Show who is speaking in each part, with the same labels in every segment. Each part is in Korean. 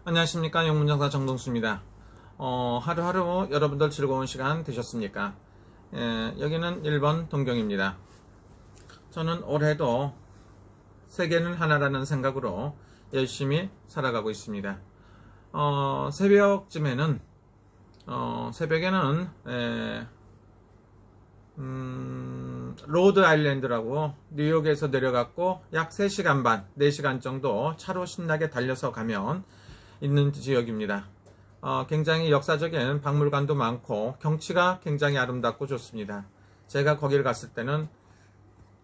Speaker 1: 안녕하십니까. 영문장사 정동수입니다. 하루하루 여러분들 즐거운 시간 되셨습니까? 여기는 일본 동경입니다. 저는 올해도 세계는 하나라는 생각으로 열심히 살아가고 있습니다. 새벽쯤에는 새벽에는 로드 아일랜드라고 뉴욕에서 내려갔고 약 3시간 반, 4시간 정도 차로 신나게 달려서 가면 있는 지역입니다. 굉장히 역사적인 박물관도 많고 경치가 굉장히 아름답고 좋습니다. 제가 거기를 갔을 때는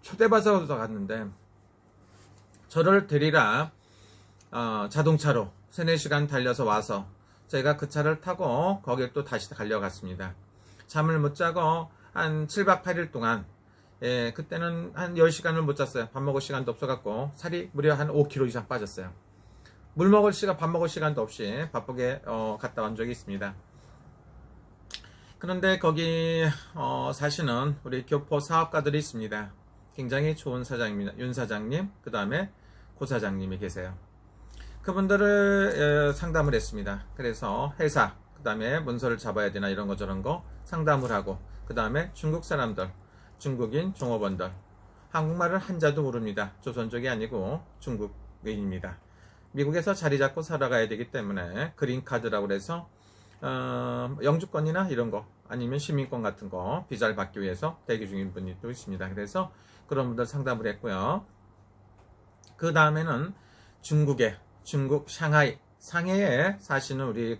Speaker 1: 초대받아서 갔는데 저를 데리러 자동차로 3, 4시간 달려서 와서 제가 그 차를 타고 거길 또 다시 달려갔습니다. 잠을 못 자고 한 7박 8일 동안 그때는 한 10시간을 못 잤어요. 밥 먹을 시간도 없어갖고 살이 무려 한 5kg 이상 빠졌어요. 물 먹을 시간, 밥 먹을 시간도 없이 바쁘게 갔다 온 적이 있습니다. 그런데 거기 사시는 우리 교포 사업가들이 있습니다. 굉장히 좋은 사장입니다. 윤 사장님, 그 다음에 고 사장님이 계세요. 그분들을 상담을 했습니다. 그래서 회사, 그 다음에 문서를 잡아야 되나 이런 거 저런 거 상담을 하고, 그 다음에 중국 사람들, 중국인 종업원들, 한국말을 한자도 모릅니다. 조선족이 아니고 중국인입니다. 미국에서 자리 잡고 살아가야 되기 때문에 그린카드라고 해서 영주권이나 이런 거 아니면 시민권 같은 거 비자를 받기 위해서 대기 중인 분이 또 있습니다. 그래서 그런 분들 상담을 했고요. 그 다음에는 중국 상하이 상해에 사시는 우리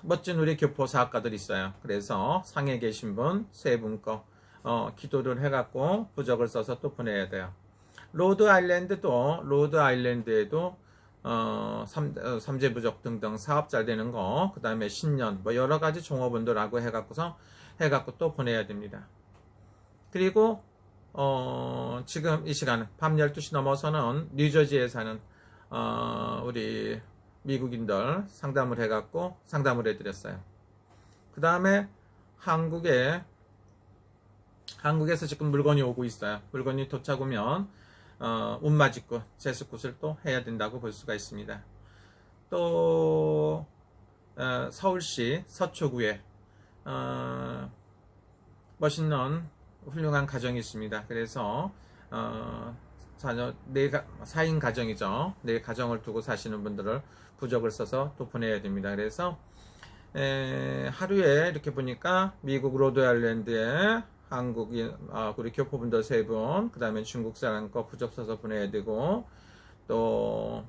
Speaker 1: 멋진 우리 교포 사학가들이 있어요. 그래서 상해에 계신 분 세 분 거 기도를 해갖고 부적을 써서 또 보내야 돼요. 로드 아일랜드에도 삼재부적 등등 사업 잘 되는 거, 그 다음에 신년 뭐 여러 가지 종업원들하고 해갖고 또 보내야 됩니다. 그리고 지금 이 시간은 밤 12시 넘어서는 뉴저지에 사는 우리 미국인들 상담을 해드렸어요. 그 다음에 한국에서 지금 물건이 오고 있어요. 물건이 도착 오면 운마직구, 제습굿을 또 해야 된다고 볼 수가 있습니다. 또 서울시 서초구에 멋있는 훌륭한 가정이 있습니다. 그래서 자녀 4인 가정이죠. 4가정을 두고 사시는 분들을 부적을 써서 또 보내야 됩니다. 그래서 하루에 이렇게 보니까 미국 로드 아일랜드에 한국인 우리 교포분들 3분, 그 다음에 중국 사람 거 부적 써서 보내야 되고, 또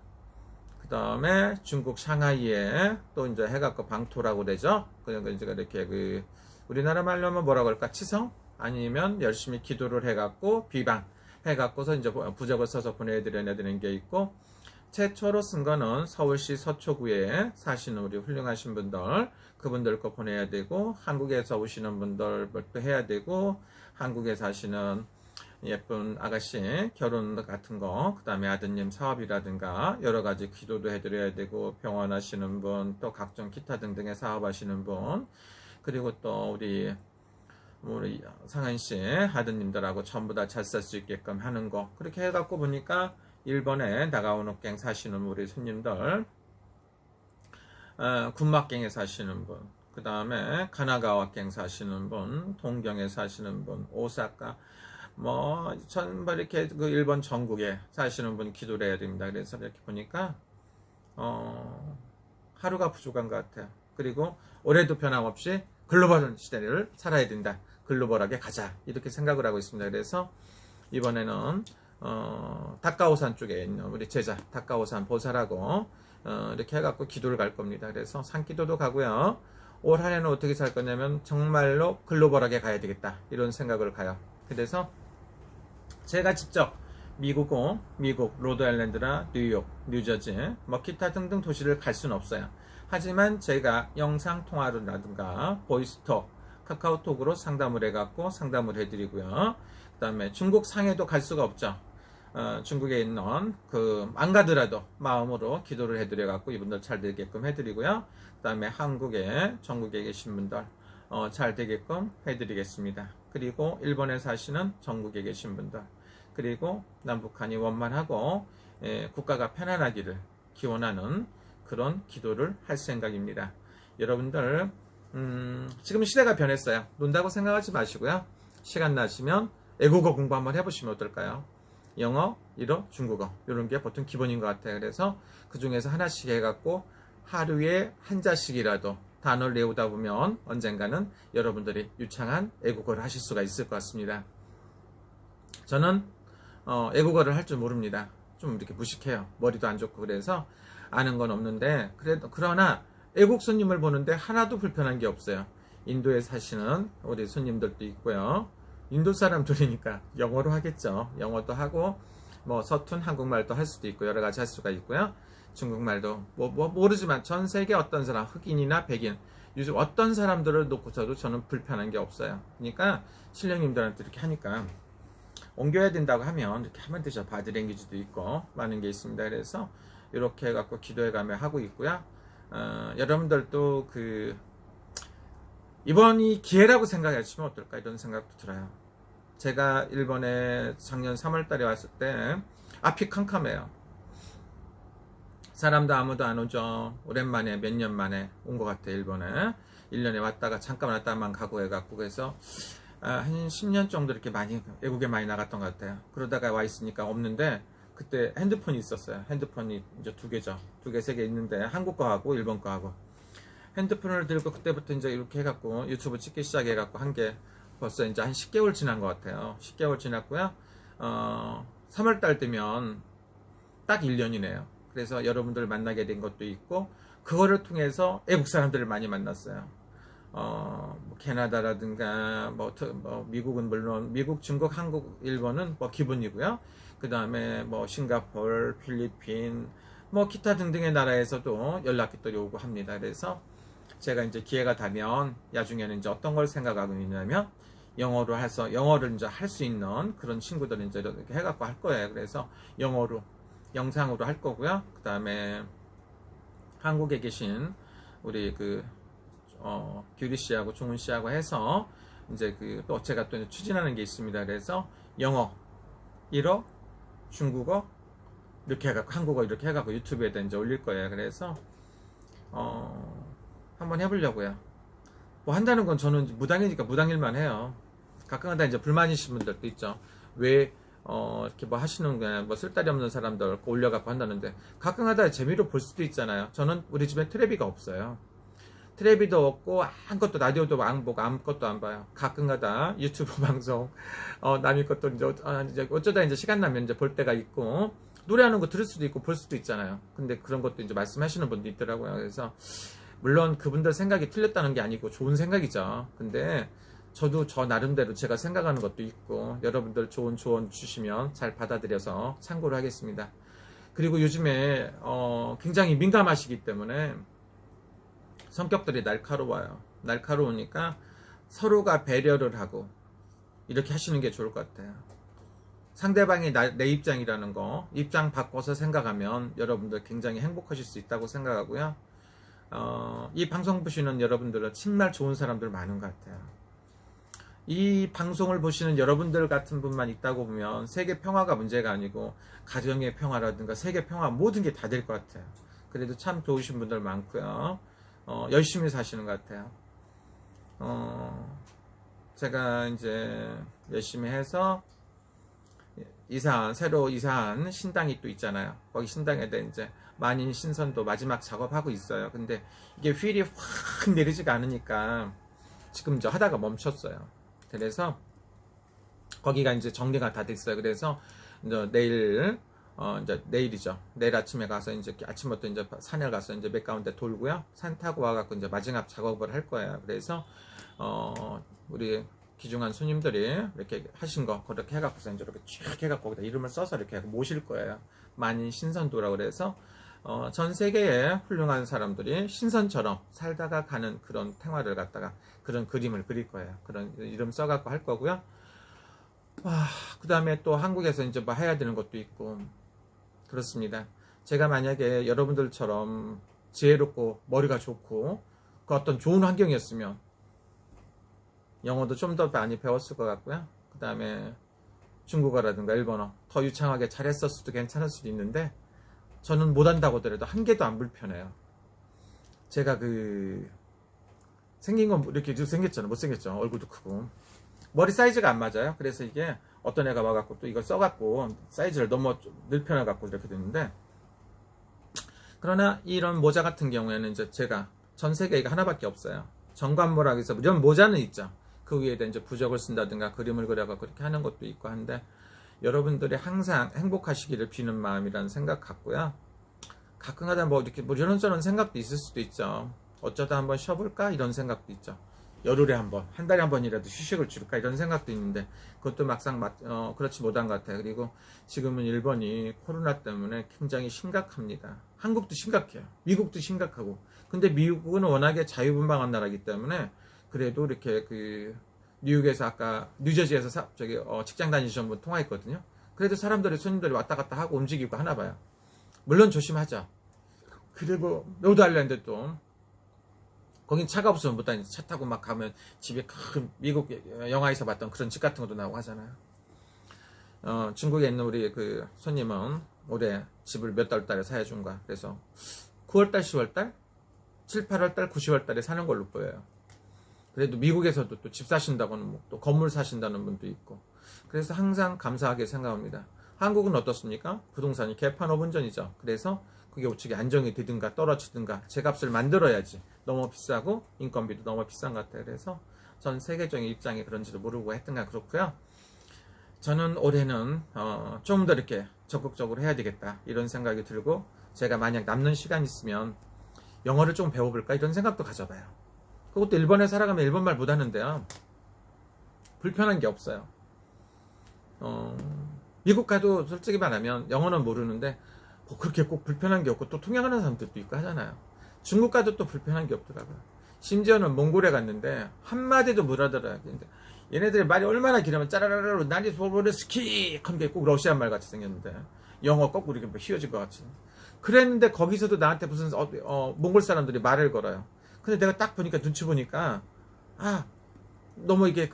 Speaker 1: 그 다음에 중국 상하이에 또 이제 해갖고 방토라고 되죠. 그러니까 이제 이렇게 우리나라 말로 하면 뭐라고 할까, 치성 아니면 열심히 기도를 해갖고 비방 해갖고서 이제 부적을 써서 보내드려야 되는 게 있고, 최초로 쓴 거는 서울시 서초구에 사시는 우리 훌륭하신 분들, 그분들 거 보내야 되고, 한국에서 오시는 분들도 해야 되고, 한국에 사시는 예쁜 아가씨 결혼 같은 거, 그 다음에 아드님 사업이라든가 여러 가지 기도도 해드려야 되고, 병원 하시는 분, 또 각종 기타 등등의 사업 하시는 분, 그리고 또 우리 상한씨 아드님들하고 전부 다 잘 살 수 있게끔 하는 거, 그렇게 해갖고 보니까 일본에 나가오노갱 사시는 우리 손님들, 군마갱에 사시는 분, 그 다음에 가나가와갱 사시는 분, 동경에 사시는 분, 오사카, 전부 이렇게 일본 전국에 사시는 분 기도를 해야 됩니다. 그래서 이렇게 보니까 하루가 부족한 것 같아요. 그리고 올해도 변함없이 글로벌 시대를 살아야 된다. 글로벌하게 가자. 이렇게 생각을 하고 있습니다. 그래서 이번에는 닭가오산 쪽에 있는 우리 제자 닭가오산 보살하고 이렇게 해갖고 기도를 갈 겁니다. 그래서 산기도도 가고요. 올 한해는 어떻게 살 거냐면 정말로 글로벌하게 가야 되겠다, 이런 생각을 가요. 그래서 제가 직접 미국 로드 아일랜드나 뉴욕, 뉴저지, 기타 등등 도시를 갈 수는 없어요. 하지만 제가 영상 통화라든가 보이스톡, 카카오톡으로 상담을 해드리고요. 그 다음에 중국 상해도 갈 수가 없죠. 중국에 있는 안 가더라도 마음으로 기도를 해드려갖고 이분들 잘 되게끔 해드리고요. 그 다음에 전국에 계신 분들 잘 되게끔 해드리겠습니다. 그리고 일본에 사시는 전국에 계신 분들, 그리고 남북한이 원만하고 국가가 편안하기를 기원하는 그런 기도를 할 생각입니다. 여러분들 지금 시대가 변했어요. 논다고 생각하지 마시고요. 시간 나시면 애국어 공부 한번 해보시면 어떨까요? 영어, 일어, 중국어 이런 게 보통 기본인 것 같아요. 그래서 그 중에서 하나씩 해갖고 하루에 한 자씩이라도 단어를 외우다 보면 언젠가는 여러분들이 유창한 애국어를 하실 수가 있을 것 같습니다. 저는 애국어를 할 줄 모릅니다. 좀 이렇게 무식해요. 머리도 안 좋고 그래서 아는 건 없는데 그러나 애국 손님을 보는데 하나도 불편한 게 없어요. 인도에 사시는 우리 손님들도 있고요. 인도 사람들이니까 영어로 하겠죠. 영어도 하고 뭐 서툰 한국말도 할 수도 있고 여러 가지 할 수가 있고요. 중국말도 뭐 모르지만 전 세계 어떤 사람 흑인이나 백인 요즘 어떤 사람들을 놓고서도 저는 불편한 게 없어요. 그러니까 신령님들한테 이렇게 하니까 옮겨야 된다고 하면 이렇게 하면 되죠. 바디랭귀지도 있고 많은 게 있습니다. 그래서 이렇게 해갖고 기도해가며 하고 있고요. 여러분들도 이번이 기회라고 생각하시면 어떨까 이런 생각도 들어요. 제가 일본에 작년 3월 달에 왔을 때 앞이 캄캄해요. 사람도 아무도 안 오죠. 오랜만에 몇 년 만에 온 것 같아요. 일본에 1년에 왔다가 잠깐 왔다만 가고 해갖고 그래서 한 10년 정도 이렇게 외국에 많이 나갔던 것 같아요. 그러다가 와 있으니까 없는데 그때 핸드폰이 있었어요. 핸드폰이 이제 2개죠. 2개, 3개 있는데 한국 거하고 일본 거하고 핸드폰을 들고 그때부터 이제 이렇게 해갖고 유튜브 찍기 시작해갖고 한 게 벌써 이제 한 10개월 지난 것 같아요. 10개월 지났고요. 3월달 되면 딱 1년이네요. 그래서 여러분들 만나게 된 것도 있고 그거를 통해서 애국 사람들을 많이 만났어요. 뭐 캐나다라든가 뭐 미국은 물론 미국, 중국, 한국, 일본은 뭐 기본이고요. 그 다음에 뭐 싱가포르, 필리핀, 뭐 기타 등등의 나라에서도 연락이 오고 합니다. 그래서 제가 이제 기회가 되면 야중에는 이제 어떤 걸 생각하고 있냐면 영어를 이제 할 수 있는 그런 친구들을 이제 이렇게 해갖고 할 거예요. 그래서 영어로 영상으로 할 거고요. 그 다음에 한국에 계신 우리 규리 씨하고 종훈 씨하고 해서 이제 또 제가 또 추진하는 게 있습니다. 그래서 영어, 일어, 중국어 이렇게 해갖고 한국어 이렇게 해갖고 유튜브에다 이제 올릴 거예요. 그래서 한번 해보려고요. 뭐 한다는 건 저는 무당이니까 무당일만 해요. 가끔가다 이제 불만이신 분들도 있죠. 왜 이렇게 뭐 하시는 거야, 뭐 쓸데리 없는 사람들 올려갖고 한다는데 가끔가다 재미로 볼 수도 있잖아요. 저는 우리 집에 테레비가 없어요. 테레비도 없고 아무것도 라디오도 안 보고 아무것도 안 봐요. 가끔가다 유튜브 방송 남의 것도 이제 어쩌다 이제 시간 나면 이제 볼 때가 있고 노래하는 거 들을 수도 있고 볼 수도 있잖아요. 근데 그런 것도 이제 말씀하시는 분도 있더라고요. 그래서 물론 그분들 생각이 틀렸다는 게 아니고 좋은 생각이죠. 근데 저도 저 나름대로 제가 생각하는 것도 있고 여러분들 좋은 조언 주시면 잘 받아들여서 참고를 하겠습니다. 그리고 요즘에 굉장히 민감하시기 때문에 성격들이 날카로워요. 날카로우니까 서로가 배려를 하고 이렇게 하시는 게 좋을 것 같아요. 상대방이 내 입장이라는 거 입장 바꿔서 생각하면 여러분들 굉장히 행복하실 수 있다고 생각하고요. 이 방송 보시는 여러분들은 정말 좋은 사람들 많은 것 같아요. 이 방송을 보시는 여러분들 같은 분만 있다고 보면 세계 평화가 문제가 아니고 가정의 평화라든가 세계 평화 모든 게 다 될 것 같아요. 그래도 참 좋으신 분들 많고요. 열심히 사시는 것 같아요. 제가 이제 열심히 해서 새로 이사한 신당이 또 있잖아요. 거기 신당에 대해 이제 만인 신선도 마지막 작업하고 있어요. 근데 이게 휠이 확 내리지가 않으니까 지금 저 하다가 멈췄어요. 그래서 거기가 이제 정리가 다 됐어요. 그래서 이제 내일이죠. 내일 아침에 가서 이제 아침부터 이제 산에 가서 이제 몇 가운데 돌고요. 산 타고 와갖고 이제 마지막 작업을 할 거예요. 그래서 우리 귀중한 손님들이 이렇게 하신 거 그렇게 해갖고서 이제 이렇게 쭉 해갖고 거기다 이름을 써서 이렇게 모실 거예요. 만인 신선도라고 그래서 전 세계의 훌륭한 사람들이 신선처럼 살다가 가는 그런 생활을 갖다가 그런 그림을 그릴 거예요. 그런 이름 써갖고 할 거고요. 그 다음에 또 한국에서 이제 뭐 해야 되는 것도 있고 그렇습니다. 제가 만약에 여러분들처럼 지혜롭고 머리가 좋고 그 어떤 좋은 환경이었으면 영어도 좀 더 많이 배웠을 것 같고요. 그 다음에 중국어라든가 일본어 더 유창하게 잘했었어도 괜찮을 수도 있는데 저는 못한다고 하더라도 한 개도 안 불편해요. 제가 생긴 건 이렇게 생겼잖아요. 못생겼죠. 얼굴도 크고 머리 사이즈가 안 맞아요. 그래서 이게 어떤 애가 와갖고 또 이걸 써갖고 사이즈를 너무 늘편해갖고 이렇게 됐는데, 그러나 이런 모자 같은 경우에는 이제 제가 전 세계에 이거 하나밖에 없어요. 정관모라고 해서 이런 모자는 있죠. 그 위에다 이제 부적을 쓴다든가 그림을 그려갖고 이렇게 하는 것도 있고 한데, 여러분들이 항상 행복하시기를 비는 마음이라는 생각 갖고요. 가끔가다 뭐 이렇게 뭐 이런저런 생각도 있을 수도 있죠. 어쩌다 한번 쉬어볼까 이런 생각도 있죠. 열흘에 한번, 한 달에 한 번이라도 휴식을 줄까 이런 생각도 있는데, 그것도 막상 그렇지 못한 것 같아요. 그리고 지금은 일본이 코로나 때문에 굉장히 심각합니다. 한국도 심각해요. 미국도 심각하고. 근데 미국은 워낙에 자유분방한 나라이기 때문에 그래도 이렇게 뉴욕에서 아까 뉴저지에서 직장 다니시는 분 통화했거든요. 그래도 손님들이 왔다 갔다 하고 움직이고 하나 봐요. 물론 조심하죠. 그리고 로드아일랜드 또 거긴 차가 없으면 못 다니지. 차 타고 막 가면 집에 큰 미국 영화에서 봤던 그런 집 같은 것도 나오고 하잖아요. 중국에 있는 우리 손님은 올해 집을 몇 달에 사해준 거야. 그래서 9월달, 10월달, 7, 8월달, 9, 10월달에 사는 걸로 보여요. 그래도 미국에서도 또 집 사신다고는 뭐 또 건물 사신다는 분도 있고. 그래서 항상 감사하게 생각합니다. 한국은 어떻습니까? 부동산이 개판 5분 전이죠. 그래서 그게 우측에 안정이 되든가 떨어지든가 제 값을 만들어야지. 너무 비싸고 인건비도 너무 비싼 것 같아요. 그래서 전 세계적인 입장이 그런지도 모르고 했던가 그렇고요. 저는 올해는 좀 더 이렇게 적극적으로 해야 되겠다 이런 생각이 들고, 제가 만약 남는 시간 있으면 영어를 좀 배워볼까 이런 생각도 가져봐요. 그것도 일본에 살아가면 일본말 못하는데요. 불편한 게 없어요. 미국 가도 솔직히 말하면 영어는 모르는데 뭐 그렇게 꼭 불편한 게 없고 또 통역하는 사람들도 있고 하잖아요. 중국 가도 또 불편한 게 없더라고요. 심지어는 몽골에 갔는데 한마디도 못 알아들어요. 근데 얘네들의 말이 얼마나 길으면 짜라라라로 난리 소보르 스키 한 게 꼭 러시아 말 같이 생겼는데 영어 거꾸로 이렇게 휘어진 것 같이 그랬는데, 거기서도 나한테 무슨 몽골 사람들이 말을 걸어요. 근데 내가 딱 보니까 눈치 보니까 너무 이게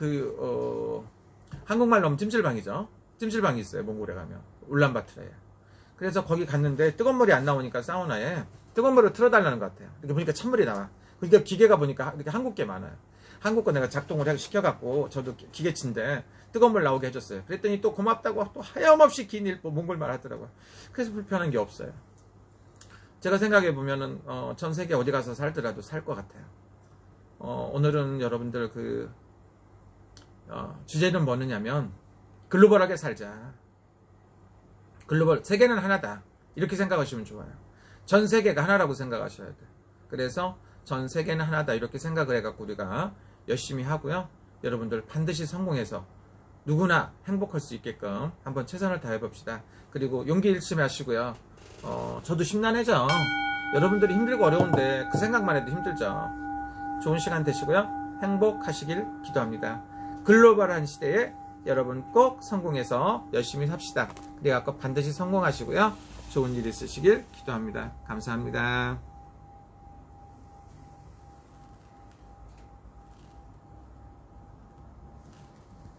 Speaker 1: 한국말 너무 찜질방이죠. 찜질방이 있어요. 몽골에 가면 울란바토르에. 그래서 거기 갔는데 뜨거운 물이 안 나오니까 사우나에 뜨거운 물을 틀어달라는 것 같아요. 이렇게 보니까 찬물이 나와. 그러니까 기계가 보니까 이렇게 한국 게 많아요. 한국 거 내가 작동을 시켜갖고 저도 기계치인데 뜨거운 물 나오게 해줬어요. 그랬더니 또 고맙다고 또 하염없이 긴 일보 몽골말 하더라고요. 그래서 불편한 게 없어요. 제가 생각해보면은 전 세계 어디 가서 살더라도 살 것 같아요. 오늘은 여러분들 주제는 뭐느냐면 글로벌하게 살자. 세계는 하나다 이렇게 생각하시면 좋아요. 전 세계가 하나라고 생각하셔야 돼요. 그래서 전 세계는 하나다 이렇게 생각을 해갖고 우리가 열심히 하고요. 여러분들 반드시 성공해서 누구나 행복할 수 있게끔 한번 최선을 다해봅시다. 그리고 용기 잃지 마시고요. 저도 심란해져. 여러분들이 힘들고 어려운데 그 생각만 해도 힘들죠. 좋은 시간 되시고요. 행복하시길 기도합니다. 글로벌한 시대에 여러분 꼭 성공해서 열심히 삽시다. 그래갖고 반드시 성공하시고요. 좋은 일 있으시길 기도합니다. 감사합니다.